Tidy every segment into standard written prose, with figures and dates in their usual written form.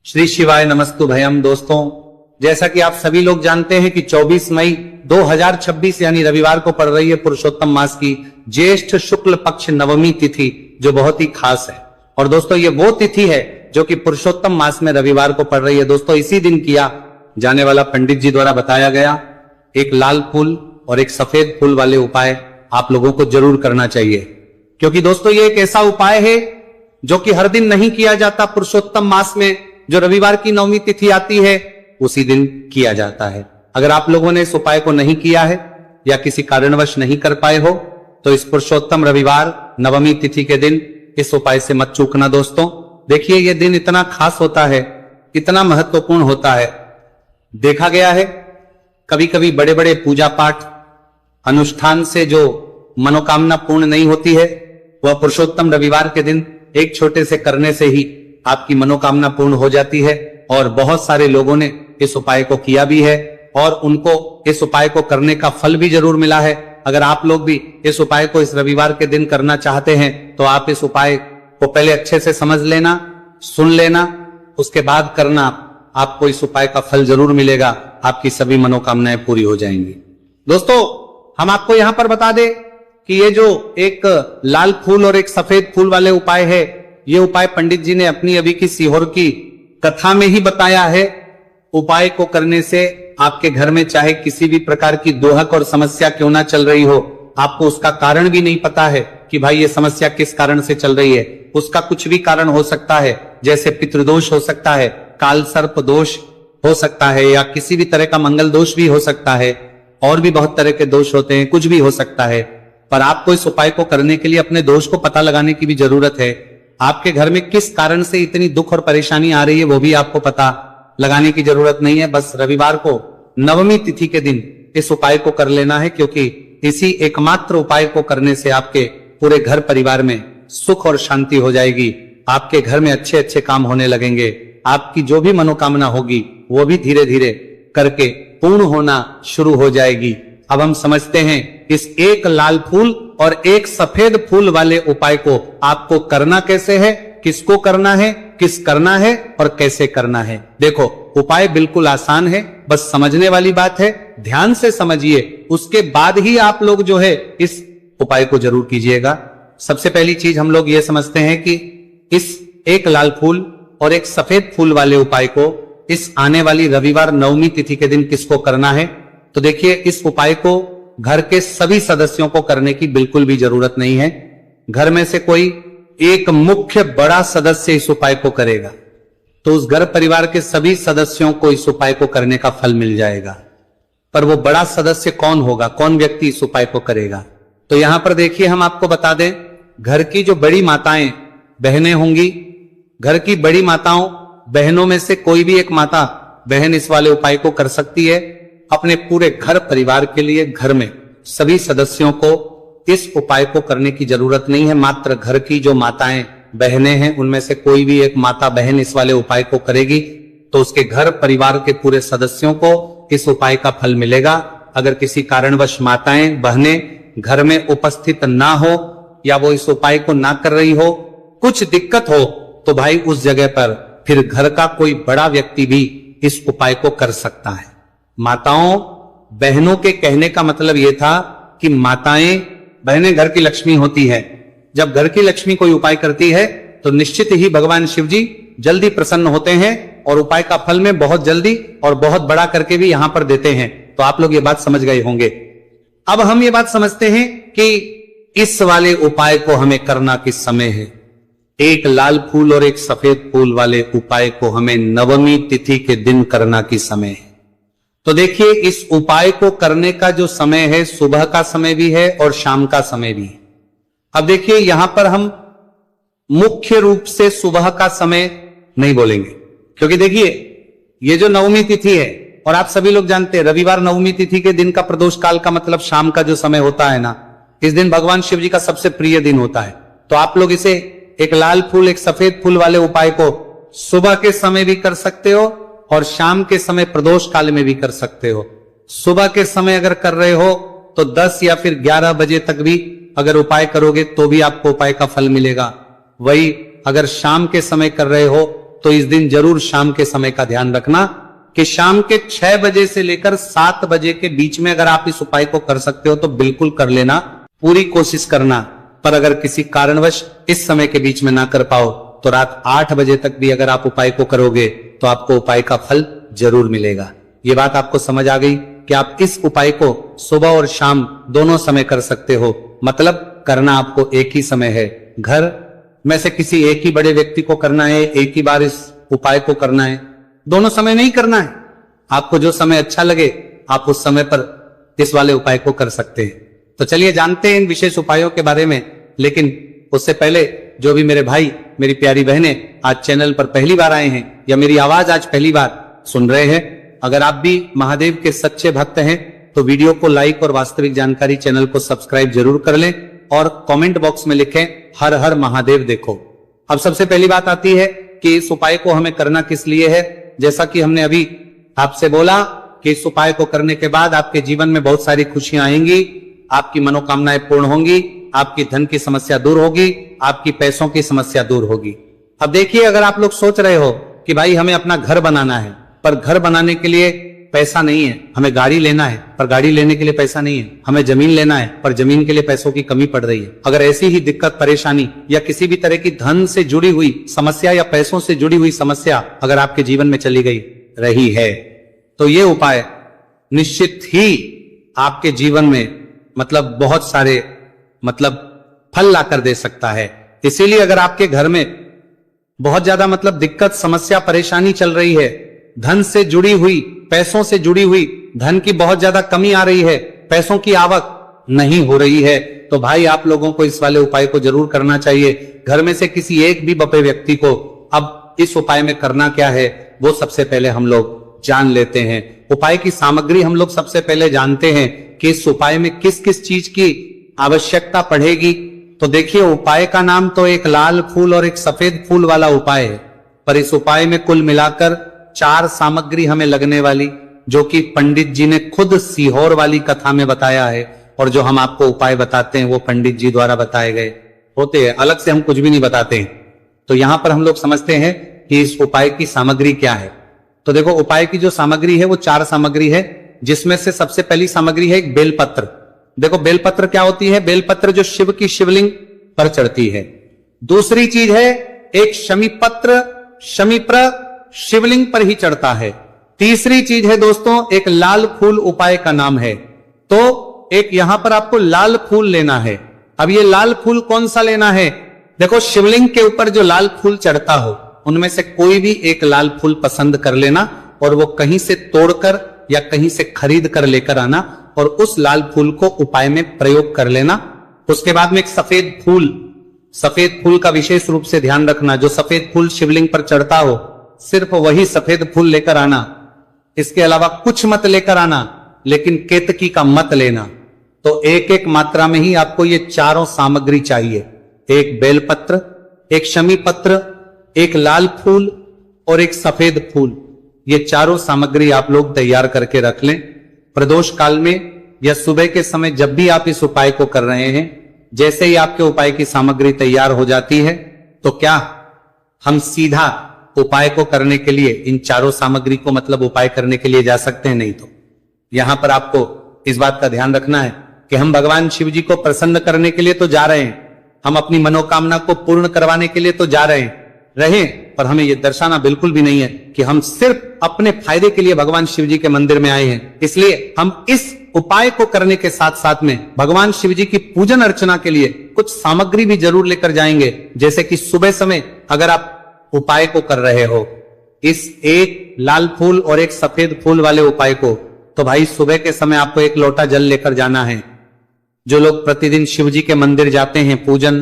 श्री शिवाय नमस्तु भयम। दोस्तों, जैसा कि आप सभी लोग जानते हैं कि 24 मई 2026 यानी रविवार को पड़ रही है पुरुषोत्तम मास की ज्येष्ठ शुक्ल पक्ष नवमी तिथि, जो बहुत ही खास है। और दोस्तों, ये वो तिथि है जो कि पुरुषोत्तम मास में रविवार को पड़ रही है। दोस्तों, इसी दिन किया जाने वाला पंडित जी द्वारा बताया गया एक लाल फूल और एक सफेद फूल वाले उपाय आप लोगों को जरूर करना चाहिए, क्योंकि दोस्तों ये एक ऐसा उपाय है जो कि हर दिन नहीं किया जाता। पुरुषोत्तम मास में जो रविवार की नवमी तिथि आती है उसी दिन किया जाता है। अगर आप लोगों ने इस उपाय को नहीं किया है या किसी कारणवश नहीं कर पाए हो तो इस पुरुषोत्तम रविवार नवमी तिथि के दिन इस उपाय से मत चूकना। दोस्तों देखिए, यह दिन इतना खास होता है, इतना महत्वपूर्ण होता है। देखा गया है कभी कभी बड़े बड़े पूजा पाठ अनुष्ठान से जो मनोकामना पूर्ण नहीं होती है, वह पुरुषोत्तम रविवार के दिन एक छोटे से करने से ही आपकी मनोकामना पूर्ण हो जाती है। और बहुत सारे लोगों ने इस उपाय को किया भी है और उनको इस उपाय को करने का फल भी जरूर मिला है। अगर आप लोग भी इस उपाय को इस रविवार के दिन करना चाहते हैं तो आप इस उपाय को पहले अच्छे से समझ लेना, सुन लेना, उसके बाद करना। आपको इस उपाय का फल जरूर मिलेगा, आपकी सभी मनोकामनाएं पूरी हो जाएंगी। दोस्तों, हम आपको यहां पर बता दें कि ये जो एक लाल फूल और एक सफेद फूल वाले उपाय है, ये उपाय पंडित जी ने अपनी अभी की सीहोर की कथा में ही बताया है। उपाय को करने से आपके घर में चाहे किसी भी प्रकार की दोहक और समस्या क्यों ना चल रही हो, आपको उसका कारण भी नहीं पता है कि भाई ये समस्या किस कारण से चल रही है, उसका कुछ भी कारण हो सकता है। जैसे पितृदोष हो सकता है, काल सर्प दोष हो सकता है, या किसी भी तरह का मंगल दोष भी हो सकता है, और भी बहुत तरह के दोष होते हैं, कुछ भी हो सकता है। पर आपको इस उपाय को करने के लिए अपने दोष को पता लगाने की भी जरूरत है। आपके घर में किस कारण से इतनी दुख और परेशानी आ रही है वो भी आपको पता लगाने की जरूरत नहीं है। बस रविवार को नवमी तिथि के दिन इस उपाय को कर लेना है, क्योंकि इसी एकमात्र उपाय को करने से आपके पूरे घर परिवार में सुख और शांति हो जाएगी। आपके घर में अच्छे अच्छे काम होने लगेंगे। आपकी जो भी मनोकामना होगी वो भी धीरे धीरे करके पूर्ण होना शुरू हो जाएगी। अब हम समझते हैं इस एक लाल फूल और एक सफेद फूल वाले उपाय को आपको करना कैसे है, किसको करना है, किस करना है और कैसे करना है। देखो, उपाय बिल्कुल आसान है, बस समझने वाली बात है। ध्यान से समझिए, उसके बाद ही आप लोग जो है इस उपाय को जरूर कीजिएगा। सबसे पहली चीज हम लोग ये समझते हैं कि इस एक लाल फूल और एक सफेद फूल वाले उपाय को इस आने वाली रविवार नवमी तिथि के दिन किसको करना है। तो देखिए, इस उपाय को घर के सभी सदस्यों को करने की बिल्कुल भी जरूरत नहीं है। घर में से कोई एक मुख्य बड़ा सदस्य इस उपाय को करेगा तो उस घर परिवार के सभी सदस्यों को इस उपाय को करने का फल मिल जाएगा। पर वो बड़ा सदस्य कौन होगा, कौन व्यक्ति इस उपाय को करेगा? तो यहां पर देखिए, हम आपको बता दें, घर की जो बड़ी माताएं बहनें होंगी, घर की बड़ी माताओं बहनों में से कोई भी एक माता बहन इस वाले उपाय को कर सकती है। अपने पूरे घर परिवार के लिए घर में सभी सदस्यों को इस उपाय को करने की जरूरत नहीं है। मात्र घर की जो माताएं बहनें हैं उनमें से कोई भी एक माता बहन इस वाले उपाय को करेगी तो उसके घर परिवार के पूरे सदस्यों को इस उपाय का फल मिलेगा। अगर किसी कारणवश माताएं बहनें घर में उपस्थित ना हो या वो इस उपाय को ना कर रही हो, कुछ दिक्कत हो, तो भाई उस जगह पर फिर घर का कोई बड़ा व्यक्ति भी इस उपाय को कर सकता है। माताओं बहनों के कहने का मतलब यह था कि माताएं बहनें घर की लक्ष्मी होती है। जब घर की लक्ष्मी कोई उपाय करती है तो निश्चित ही भगवान शिव जी जल्दी प्रसन्न होते हैं और उपाय का फल में बहुत जल्दी और बहुत बड़ा करके भी यहां पर देते हैं। तो आप लोग ये बात समझ गए होंगे। अब हम ये बात समझते हैं कि इस वाले उपाय को हमें करना किस समय है। एक लाल फूल और एक सफेद फूल वाले उपाय को हमें नवमी तिथि के दिन करना किस समय है। तो देखिए, इस उपाय को करने का जो समय है, सुबह का समय भी है और शाम का समय भी है। अब देखिए, यहां पर हम मुख्य रूप से सुबह का समय नहीं बोलेंगे, क्योंकि देखिए ये जो नवमी तिथि है, और आप सभी लोग जानते हैं रविवार नवमी तिथि के दिन का प्रदोष काल का मतलब शाम का जो समय होता है ना, इस दिन भगवान शिव जी का सबसे प्रिय दिन होता है। तो आप लोग इसे एक लाल फूल एक सफेद फूल वाले उपाय को सुबह के समय भी कर सकते हो और शाम के समय प्रदोष काल में भी कर सकते हो। सुबह के समय अगर कर रहे हो तो 10 या फिर 11 बजे तक भी अगर उपाय करोगे तो भी आपको उपाय का फल मिलेगा। वही अगर शाम के समय कर रहे हो तो इस दिन जरूर शाम के समय का ध्यान रखना कि शाम के 6 बजे से लेकर 7 बजे के बीच में अगर आप इस उपाय को कर सकते हो तो बिल्कुल कर लेना, पूरी कोशिश करना। पर अगर किसी कारणवश इस समय के बीच में ना कर पाओ तो रात 8 बजे तक भी अगर आप उपाय को करोगे तो आपको उपाय का फल जरूर मिलेगा। ये बात आपको समझ आ गई कि आप इस उपाय को सुबह और शाम दोनों समय कर सकते हो। मतलब करना आपको एक ही समय है। घर में से किसी एक ही बड़े व्यक्ति को करना है, एक ही बार इस उपाय को करना है, दोनों समय नहीं करना है। आपको जो समय अच्छा लगे आप उस समय पर इस वाले उपाय को कर सकते हैं। तो चलिए जानते हैं इन विशेष उपायों के बारे में। लेकिन उससे पहले जो भी मेरे भाई मेरी प्यारी बहनें आज चैनल पर पहली बार आए हैं या मेरी आवाज आज पहली बार सुन रहे हैं, अगर आप भी महादेव के सच्चे भक्त हैं तो वीडियो को लाइक और वास्तविक जानकारी चैनल को सब्सक्राइब जरूर कर लें और कमेंट बॉक्स में लिखें हर हर महादेव देखो। अब सबसे पहली बात आती है कि इस उपाय को हमें करना किस लिए है। जैसा कि हमने अभी आपसे बोला कि इस उपाय को करने के बाद आपके जीवन में बहुत सारी खुशियां आएंगी, आपकी मनोकामनाएं पूर्ण होंगी, आपकी धन की समस्या दूर होगी, आपकी पैसों की समस्या दूर होगी। अब देखिए, अगर आप लोग सोच रहे हो कि भाई हमें अपना घर बनाना है पर घर बनाने के लिए पैसा नहीं है, हमें गाड़ी लेना है पर गाड़ी लेने के लिए पैसा नहीं है, हमें जमीन लेना है पर जमीन के लिए पैसों की कमी पड़ रही है। अगर ऐसी ही दिक्कत परेशानी या किसी भी तरह की धन से जुड़ी हुई समस्या या पैसों से जुड़ी हुई समस्या अगर आपके जीवन में चली गई रही है तो ये उपाय निश्चित ही आपके जीवन में मतलब बहुत सारे फल लाकर दे सकता है। इसीलिए अगर आपके घर में बहुत ज्यादा दिक्कत समस्या परेशानी चल रही है, धन से जुड़ी हुई पैसों से जुड़ी हुई धन की बहुत ज्यादा कमी आ रही है, पैसों की आवक नहीं हो रही है, तो भाई आप लोगों को इस वाले उपाय को जरूर करना चाहिए। घर में से किसी एक भी बपे व्यक्ति को अब इस उपाय में करना क्या है वो सबसे पहले हम लोग जान लेते हैं। उपाय की सामग्री हम लोग सबसे पहले जानते हैं कि इस उपाय में किस किस चीज की आवश्यकता पड़ेगी। तो देखिए, उपाय का नाम तो एक लाल फूल और एक सफेद फूल वाला उपाय है, पर इस उपाय में कुल मिलाकर 4 सामग्री हमें लगने वाली, जो कि पंडित जी ने खुद सीहोर वाली कथा में बताया है। और जो हम आपको उपाय बताते हैं वो पंडित जी द्वारा बताए गए होते हैं, अलग से हम कुछ भी नहीं बताते हैं। तो यहां पर हम लोग समझते हैं कि इस उपाय की सामग्री क्या है। तो देखो, उपाय की जो सामग्री है वो 4 सामग्री है, जिसमें से सबसे पहली सामग्री है एक बेलपत्र। देखो, बेलपत्र क्या होती है? बेलपत्र जो शिव की शिवलिंग पर चढ़ती है। दूसरी चीज है एक शमीपत्र, शमीप्र शिवलिंग पर ही चढ़ता है। तीसरी चीज है दोस्तों एक लाल फूल, उपाय का नाम है। तो एक यहां पर आपको लाल फूल लेना है। अब ये लाल फूल कौन सा लेना है? देखो, शिवलिंग के ऊपर जो लाल फूल चढ़ता हो उनमें से कोई भी एक लाल फूल पसंद कर लेना और वो कहीं से तोड़कर या कहीं से खरीद कर लेकर आना और उस लाल फूल को उपाय में प्रयोग कर लेना। उसके बाद में एक सफेद फूल का विशेष रूप से ध्यान रखना। जो सफेद फूल शिवलिंग पर चढ़ता हो सिर्फ वही सफेद फूल लेकर आना, इसके अलावा कुछ मत लेकर आना, लेकिन केतकी का मत लेना। तो एक एक मात्रा में ही आपको ये 4 सामग्री चाहिए, एक बेलपत्र, एक शमी पत्र, एक लाल फूल और एक सफेद फूल। ये 4 सामग्री आप लोग तैयार करके रख लें। प्रदोष काल में या सुबह के समय जब भी आप इस उपाय को कर रहे हैं, जैसे ही आपके उपाय की सामग्री तैयार हो जाती है तो क्या हम सीधा उपाय को करने के लिए इन 4 सामग्री को उपाय करने के लिए जा सकते हैं? नहीं। तो यहां पर आपको इस बात का ध्यान रखना है कि हम भगवान शिव जी को प्रसन्न करने के लिए तो जा रहे हैं, हम अपनी मनोकामना को पूर्ण करवाने के लिए तो जा रहे हैं, पर हमें यह दर्शाना बिल्कुल भी नहीं है कि हम सिर्फ अपने फायदे के लिए भगवान शिव जी के मंदिर में आए हैं। इसलिए हम इस उपाय को करने के साथ साथ में भगवान शिव जी की पूजन अर्चना के लिए कुछ सामग्री भी जरूर लेकर जाएंगे। जैसे कि सुबह समय अगर आप उपाय को कर रहे हो, इस एक लाल फूल और एक सफेद फूल वाले उपाय को, तो भाई सुबह के समय आपको 1 लोटा जल लेकर जाना है। जो लोग प्रतिदिन शिव जी के मंदिर जाते हैं, पूजन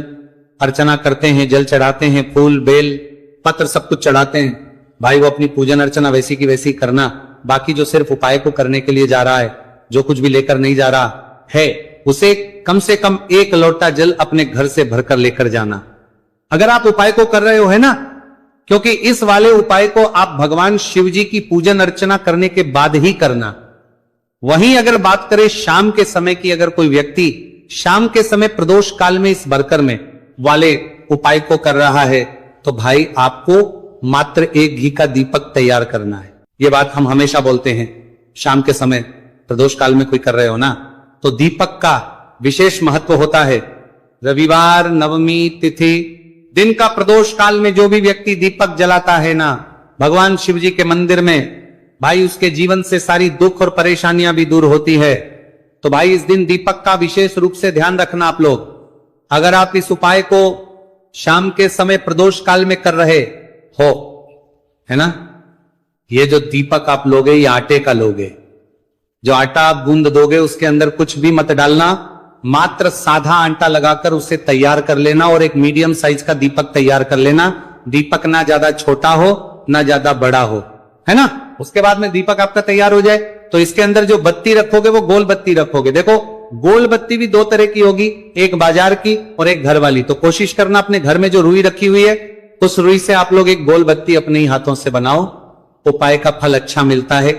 अर्चना करते हैं, जल चढ़ाते हैं, फूल बेल पत्र सब कुछ चढ़ाते हैं, भाई वो अपनी पूजन अर्चना वैसी की वैसी करना। बाकी जो सिर्फ उपाय को करने के लिए जा रहा है, जो कुछ भी लेकर नहीं जा रहा है, उसे कम से कम 1 लोटा जल अपने घर से भरकर लेकर जाना। अगर आप उपाय को कर रहे हो, है ना, क्योंकि इस वाले उपाय को आप भगवान शिव जी की पूजन अर्चना करने के बाद ही करना। वहीं अगर बात करें शाम के समय की, अगर कोई व्यक्ति शाम के समय प्रदोष काल में इस बरकर में वाले उपाय को कर रहा है, तो भाई आपको मात्र एक घी का दीपक तैयार करना है। ये बात हम हमेशा बोलते हैं। शाम के समय प्रदोष काल में कोई कर रहे हो ना, तो दीपक का विशेष महत्व होता है। रविवार, नवमी तिथि, दिन का प्रदोष काल में जो भी व्यक्ति दीपक जलाता है ना भगवान शिव जी के मंदिर में, भाई उसके जीवन से सारी दुख और परेशानियां भी दूर होती है। तो भाई इस दिन दीपक का विशेष रूप से ध्यान रखना आप लोग। अगर आप इस उपाय को शाम के समय प्रदोष काल में कर रहे हो, है ना, ये जो दीपक आप लोगे ये आटे का लोगे। जो आटा आप गूंद दोगे उसके अंदर कुछ भी मत डालना, मात्र साधा आटा लगाकर उसे तैयार कर लेना और एक मीडियम साइज का दीपक तैयार कर लेना। दीपक ना ज्यादा छोटा हो ना ज्यादा बड़ा हो, है ना। उसके बाद में दीपक आपका तैयार हो जाए तो इसके अंदर जो बत्ती रखोगे वो गोल बत्ती रखोगे। देखो गोल बत्ती भी दो तरह की होगी, एक बाजार की और एक घर वाली। तो कोशिश करना अपने घर में जो रुई रखी हुई है उस रुई से आप लोग एक गोल बत्ती अपने ही हाथों से बनाओ। उपाय का फल अच्छा मिलता है।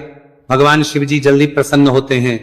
भगवान शिव जी जल्दी प्रसन्न होते हैं।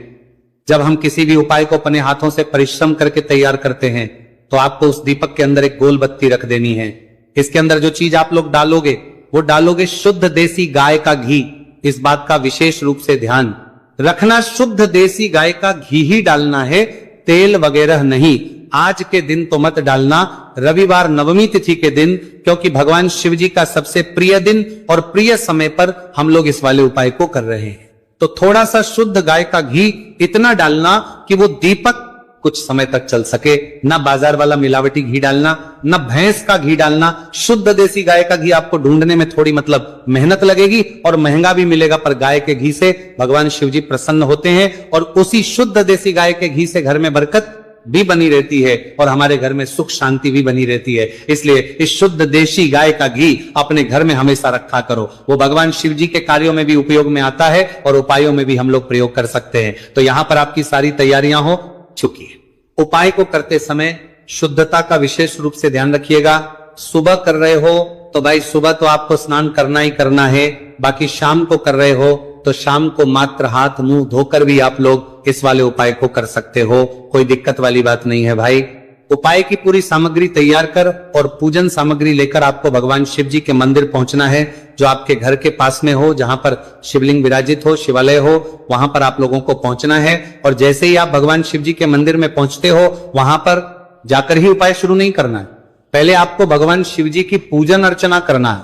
जब हम किसी भी उपाय को अपने हाथों से परिश्रम करके तैयार करते हैं तो आपको उस दीपक के अंदर एक गोल बत्ती रख देनी है। इसके अंदर जो चीज आप लोग डालोगे वो डालोगे शुद्ध देसी गाय का घी। इस बात का विशेष रूप से ध्यान रखना, शुद्ध देसी गाय का घी ही डालना है, तेल वगैरह नहीं। आज के दिन तो मत डालना, रविवार नवमी तिथि के दिन, क्योंकि भगवान शिव जी का सबसे प्रिय दिन और प्रिय समय पर हम लोग इस वाले उपाय को कर रहे हैं। तो थोड़ा सा शुद्ध गाय का घी इतना डालना कि वो दीपक कुछ समय तक चल सके। ना बाजार वाला मिलावटी घी डालना, ना भैंस का घी डालना। शुद्ध देसी गाय का घी आपको ढूंढने में थोड़ी मतलब मेहनत लगेगी और महंगा भी मिलेगा, पर गाय के घी से भगवान शिव जी प्रसन्न होते हैं और उसी शुद्ध देसी गाय के घी से घर में बरकत भी बनी रहती है और हमारे घर में सुख शांति भी बनी रहती है। इसलिए इस शुद्ध देशी गाय का घी अपने घर में हमेशा रखा करो। वो भगवान शिव जी के कार्यों में भी उपयोग में आता है और उपायों में भी हम लोग प्रयोग कर सकते हैं। तो यहां पर आपकी सारी तैयारियां हो चुकी है। उपाय को करते समय शुद्धता का विशेष रूप से ध्यान रखिएगा। सुबह कर रहे हो तो भाई सुबह तो आपको स्नान करना ही करना है। बाकी शाम को कर रहे हो तो शाम को मात्र हाथ मुंह धोकर भी आप लोग इस वाले उपाय को कर सकते हो। कोई दिक्कत वाली बात नहीं है भाई। उपाय की पूरी सामग्री तैयार कर और पूजन सामग्री लेकर आपको भगवान शिव जी के मंदिर पहुंचना है, जो आपके घर के पास में हो, जहां पर शिवलिंग विराजित हो, शिवालय हो, वहां पर आप लोगों को पहुंचना है। और जैसे ही आप भगवान शिव जी के मंदिर में पहुंचते हो वहां पर जाकर ही उपाय शुरू नहीं करना है। पहले आपको भगवान शिव जी की पूजन अर्चना करना है।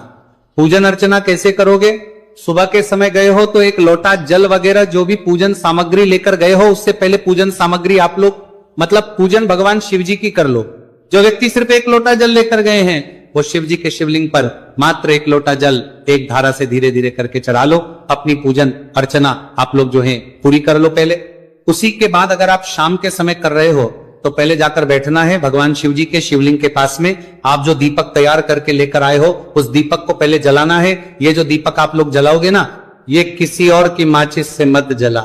पूजन अर्चना कैसे करोगे? सुबह के समय गए हो तो एक लोटा जल वगैरह जो भी पूजन सामग्री लेकर गए हो उससे पहले पूजन सामग्री आप लोग मतलब पूजन भगवान शिव जी की कर लो। जो व्यक्ति सिर्फ एक लोटा जल लेकर गए हैं वो शिव जी के शिवलिंग पर मात्र एक लोटा जल एक धारा से धीरे धीरे करके चढ़ा लो। अपनी पूजन अर्चना आप लोग जो है पूरी कर लो पहले। उसी के बाद अगर आप शाम के समय कर रहे हो तो पहले जाकर बैठना है भगवान शिव जी के शिवलिंग के पास में। आप जो दीपक तैयार करके लेकर आए हो उस दीपक को पहले जलाना है। ये जो दीपक आप लोग जलाओगे ना, ये किसी और की माचिस से मत जला,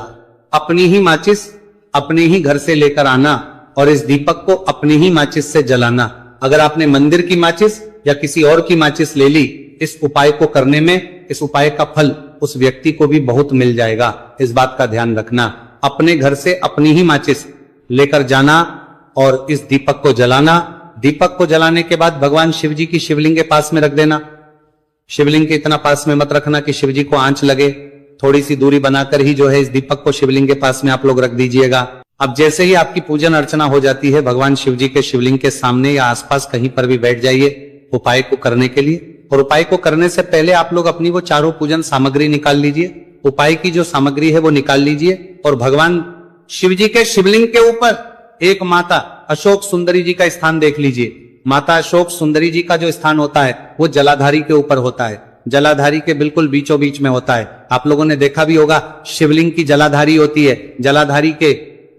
अपनी ही माचिस अपने ही घर से लेकर आना और इस दीपक को अपनी ही माचिस से जलाना। अगर आपने मंदिर की माचिस या किसी और की माचिस ले ली, इस उपाय को करने में इस उपाय का फल उस व्यक्ति को भी बहुत मिल जाएगा। इस बात का ध्यान रखना। अपने घर से अपनी ही माचिस लेकर जाना और इस दीपक को जलाना। दीपक को जलाने के बाद भगवान शिव जी की शिवलिंग के पास में रख देना। शिवलिंग के इतना पास में मत रखना कि शिव जी को आंच लगे। थोड़ी सी दूरी बनाकर ही जो है इस दीपक को शिवलिंग के पास में आप लोग रख दीजिएगा। अब जैसे ही आपकी पूजन अर्चना हो जाती है भगवान शिव जी के शिवलिंग के सामने या आसपास कहीं पर भी बैठ जाइए उपाय को करने के लिए। और उपाय को करने से पहले आप लोग अपनी वो चारों पूजन सामग्री निकाल लीजिए। उपाय की जो सामग्री है वो निकाल लीजिए और भगवान शिव जी के शिवलिंग के ऊपर एक माता अशोक सुंदरी जी का स्थान देख लीजिए। माता अशोक सुंदरी जी का जो स्थान होता है वो जलाधारी के ऊपर होता है। जलाधारी के बिल्कुल बीचों बीच में होता है। आप लोगों ने देखा भी होगा शिवलिंग की जलाधारी होती है। जलाधारी के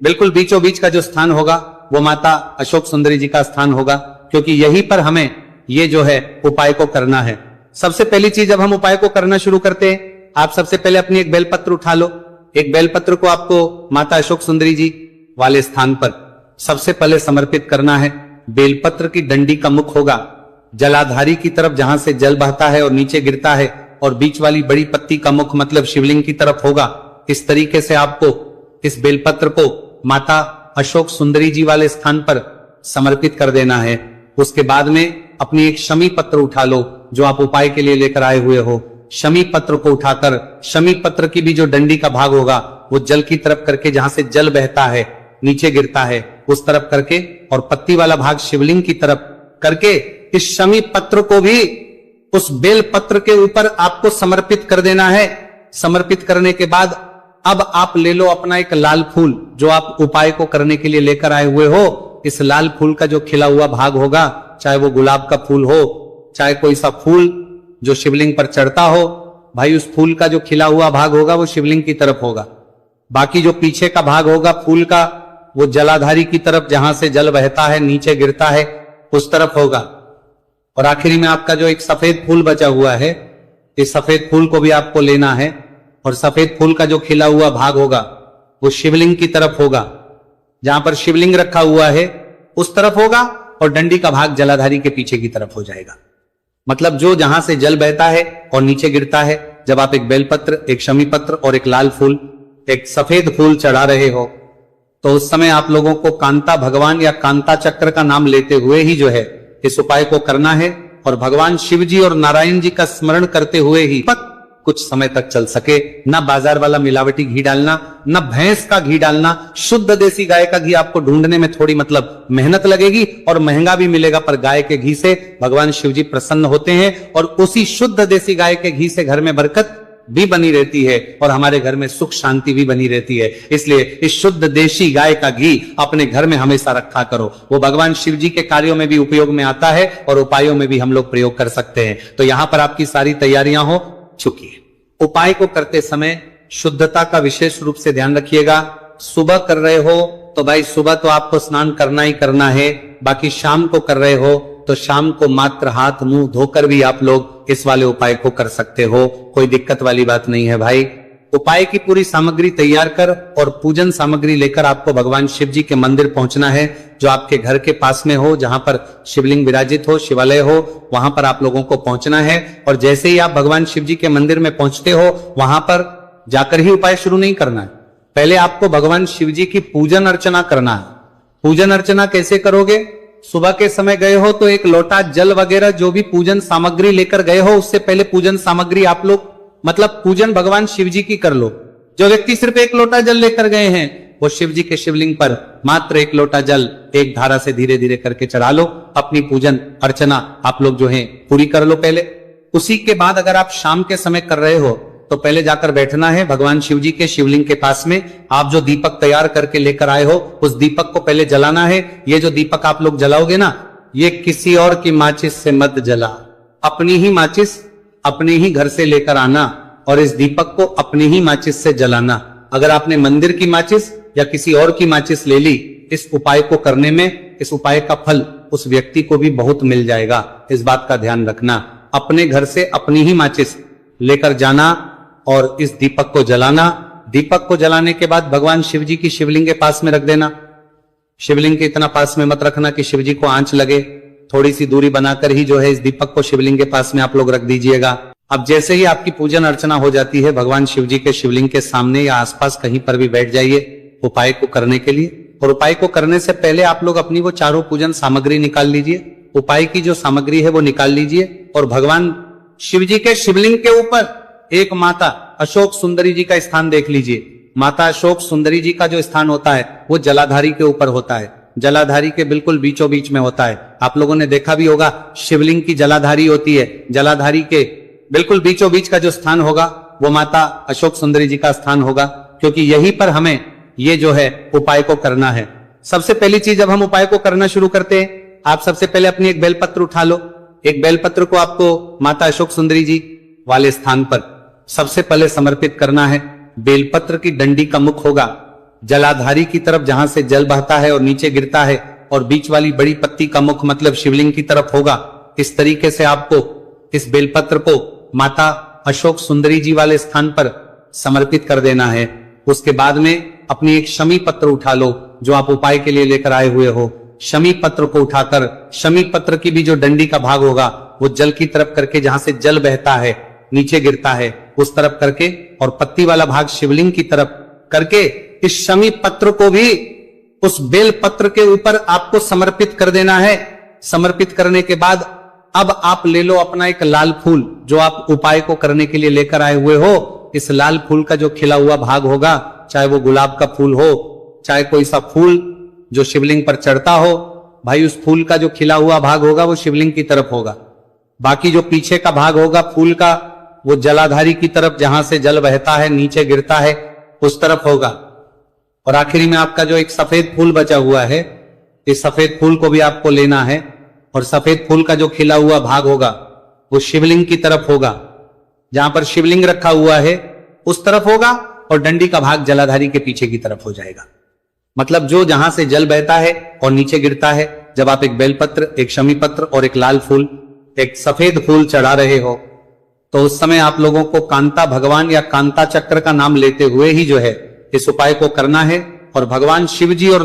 बिल्कुल बीचों बीच का जो स्थान होगा वो माता अशोक सुंदरी जी का स्थान होगा, क्योंकि यहीं पर हमें ये जो है उपाय को करना है। सबसे पहली चीज जब हम उपाय को करना शुरू करते हैं, आप सबसे पहले अपनी एक बेलपत्र उठा लो। एक बेलपत्र को आपको माता अशोक सुंदरी जी वाले स्थान पर सबसे पहले समर्पित करना है। बेलपत्र की डंडी का मुख होगा जलाधारी की तरफ जहां से जल बहता है और नीचे गिरता है, और बीच वाली बड़ी पत्ती का मुख मतलब शिवलिंग की तरफ होगा। इस तरीके से आपको इस बेलपत्र को माता अशोक सुंदरी जी वाले स्थान पर समर्पित कर देना है। उसके बाद में अपनी एक शमी पत्र उठा लो जो आप उपाय के लिए लेकर आए हुए हो। शमी पत्र को उठाकर शमी पत्र की भी जो डंडी का भाग होगा वो जल की तरफ करके, जहां से जल बहता है नीचे गिरता है उस तरफ करके, और पत्ती वाला भाग शिवलिंग की तरफ करके इस शमी पत्र को भी उस बेल पत्र के ऊपर आपको समर्पित कर देना है। समर्पित करने के बाद अब आप ले लो अपना एक लाल फूल जो आप उपाय को करने के लिए लेकर आए हुए हो। इस लाल फूल का जो खिला हुआ भाग होगा, चाहे वो गुलाब का फूल हो, चाहे कोई सा फूल जो शिवलिंग पर चढ़ता हो, भाई उस फूल का जो खिला हुआ भाग होगा वो शिवलिंग की तरफ होगा। बाकी जो पीछे का भाग होगा फूल का वो जलाधारी की तरफ, जहां से जल बहता है नीचे गिरता है उस तरफ होगा। और आखिरी में आपका जो एक सफेद फूल बचा हुआ है, इस सफेद फूल को भी आपको लेना है और सफेद फूल का जो खिला हुआ भाग होगा वो शिवलिंग की तरफ होगा। जहां पर शिवलिंग रखा हुआ है उस तरफ होगा और डंडी का भाग जलाधारी के पीछे की तरफ हो जाएगा। मतलब जो जहां से जल बहता है और नीचे गिरता है, जब आप एक बेलपत्र, एक शमी पत्र और एक लाल फूल, एक सफेद फूल चढ़ा रहे हो, तो उस समय आप लोगों को कांता भगवान या कांता चक्र का नाम लेते हुए ही जो है इस उपाय को करना है और भगवान शिव जी और नारायण जी का स्मरण करते हुए ही कुछ समय तक चल सके। न बाजार वाला मिलावटी घी डालना, न भैंस का घी डालना। शुद्ध देसी गाय का घी आपको ढूंढने में थोड़ी मतलब मेहनत लगेगी और महंगा भी मिलेगा, पर गाय के घी से भगवान शिव जी प्रसन्न होते हैं और उसी शुद्ध देसी गाय के घी से घर में बरकत भी बनी रहती है और हमारे घर में सुख शांति भी बनी रहती है। इसलिए इस शुद्ध देशी गाय का घी अपने घर में हमेशा रखा करो। वो भगवान शिव जी के कार्यों में भी उपयोग में आता है और उपायों में भी हम लोग प्रयोग कर सकते हैं। तो यहां पर आपकी सारी तैयारियां हो चुकी है। उपाय को करते समय शुद्धता का विशेष रूप से ध्यान रखिएगा। सुबह कर रहे हो तो भाई सुबह तो आपको स्नान करना ही करना है। बाकी शाम को कर रहे हो तो शाम को मात्र हाथ मुंह धोकर भी आप लोग इस वाले उपाय को कर सकते हो। कोई दिक्कत वाली बात नहीं है भाई। उपाय की पूरी सामग्री तैयार कर और पूजन सामग्री लेकर आपको भगवान शिव जी के मंदिर पहुंचना है, जो आपके घर के पास में हो, जहां पर शिवलिंग विराजित हो, शिवालय हो, वहां पर आप लोगों को पहुंचना है। और जैसे ही आप भगवान शिव जी के मंदिर में पहुंचते हो, वहां पर जाकर ही उपाय शुरू नहीं करना है। पहले आपको भगवान शिव जी की पूजन अर्चना करना है। पूजन अर्चना कैसे करोगे? सुबह के समय गए हो तो एक लोटा जल वगैरह जो भी पूजन सामग्री लेकर गए हो, उससे पहले पूजन सामग्री आप लोग मतलब पूजन भगवान शिव जी की कर लो। जो व्यक्ति सिर्फ एक लोटा जल लेकर गए हैं वो शिव जी के शिवलिंग पर मात्र एक लोटा जल एक धारा से धीरे धीरे करके चढ़ा लो। अपनी पूजन अर्चना आप लोग जो है पूरी कर लो पहले। उसी के बाद अगर आप शाम के समय कर रहे हो तो पहले जाकर बैठना है भगवान शिव जी के शिवलिंग के पास में। आप जो दीपक तैयार करके लेकर आए हो उस दीपक को पहले जलाना है। ये जो दीपक आप लोग जलाओगे ना, ये किसी और की माचिस से मत जला, अपनी ही माचिस अपने ही घर से लेकर आना और इस दीपक को अपनी ही माचिस से जलाना। अगर आपने मंदिर की माचिस या किसी और की माचिस ले ली, इस उपाय को करने में इस उपाय का फल उस व्यक्ति को भी बहुत मिल जाएगा। इस बात का ध्यान रखना। अपने घर से अपनी ही माचिस लेकर जाना और इस दीपक को जलाना। दीपक को जलाने के बाद भगवान शिव जी की शिवलिंग के पास में रख देना। शिवलिंग के इतना पास में मत रखना कि शिव जी को आंच लगे। थोड़ी सी दूरी बनाकर ही जो है इस दीपक को शिवलिंग के पास में आप लोग रख दीजिएगा। अब जैसे ही आपकी पूजन अर्चना हो जाती है, भगवान शिव जी के शिवलिंग के सामने या आसपास कहीं पर भी बैठ जाइए उपाय को करने के लिए। और उपाय को करने से पहले आप लोग अपनी वो चारों पूजन सामग्री निकाल लीजिए। उपाय की जो सामग्री है वो निकाल लीजिए और भगवान शिव जी के शिवलिंग के ऊपर एक माता अशोक सुंदरी जी का स्थान देख लीजिए। माता अशोक सुंदरी जी का जो स्थान होता है वो जलाधारी के ऊपर होता है। जलाधारी के बिल्कुल बीचों बीच में होता है। आप लोगों ने देखा भी होगा शिवलिंग की जलाधारी होती है। जलाधारी के बिल्कुल बीचों बीच का जो स्थान होगा वो माता अशोक सुंदरी जी का स्थान होगा, क्योंकि यहीं पर हमें ये जो है उपाय को करना है। सबसे पहली चीज जब हम उपाय को करना शुरू करते हैं, आप सबसे पहले अपनी एक बेलपत्र उठा लो। एक बेलपत्र को आपको माता अशोक सुंदरी जी वाले स्थान पर सबसे पहले समर्पित करना है। बेलपत्र की डंडी का मुख होगा जलाधारी की तरफ, जहां से जल बहता है और नीचे गिरता है, और बीच वाली बड़ी पत्ती का मुख मतलब शिवलिंग की तरफ होगा। इस तरीके से आपको इस बेलपत्र को माता अशोक सुंदरी जी वाले स्थान पर समर्पित कर देना है। उसके बाद में अपनी एक शमी पत्र उठा लो जो आप उपाय के लिए लेकर आए हुए हो। शमी पत्र को उठाकर शमी पत्र की भी जो डंडी का भाग होगा वो जल की तरफ करके, जहां से जल बहता है नीचे गिरता है उस तरफ करके, और पत्ती वाला भाग शिवलिंग की तरफ करके इस शमी पत्र को भी उस बेल पत्र के ऊपर आपको समर्पित कर देना है। समर्पित करने के बाद अब आप ले लो अपना एक लाल फूल जो आप उपाय को करने के लिए लेकर आए हुए हो। इस लाल फूल का जो खिला हुआ भाग होगा, चाहे वो गुलाब का फूल हो, चाहे कोई सा फूल जो शिवलिंग पर चढ़ता हो, भाई उस फूल का जो खिला हुआ भाग होगा वो शिवलिंग की तरफ होगा। बाकी जो पीछे का भाग होगा फूल का, वो जलाधारी की तरफ, जहां से जल बहता है नीचे गिरता है उस तरफ होगा। और आखिरी में आपका जो एक सफेद फूल बचा हुआ है, इस सफेद फूल को भी आपको लेना है और सफेद फूल का जो खिला हुआ भाग होगा वो शिवलिंग की तरफ होगा। जहां पर शिवलिंग रखा हुआ है उस तरफ होगा और डंडी का भाग जलाधारी के पीछे की तरफ हो जाएगा। मतलब जो जहां से जल बहता है और नीचे गिरता है, जब आप एक बेलपत्र, एक शमी पत्र और एक लाल फूल, एक सफेद फूल चढ़ा रहे हो, तो उस समय आप लोगों को कांता भगवान या कांता चक्र का नाम लेते हुए ही जो है इस उपाय को करना है। और भगवान शिव जी और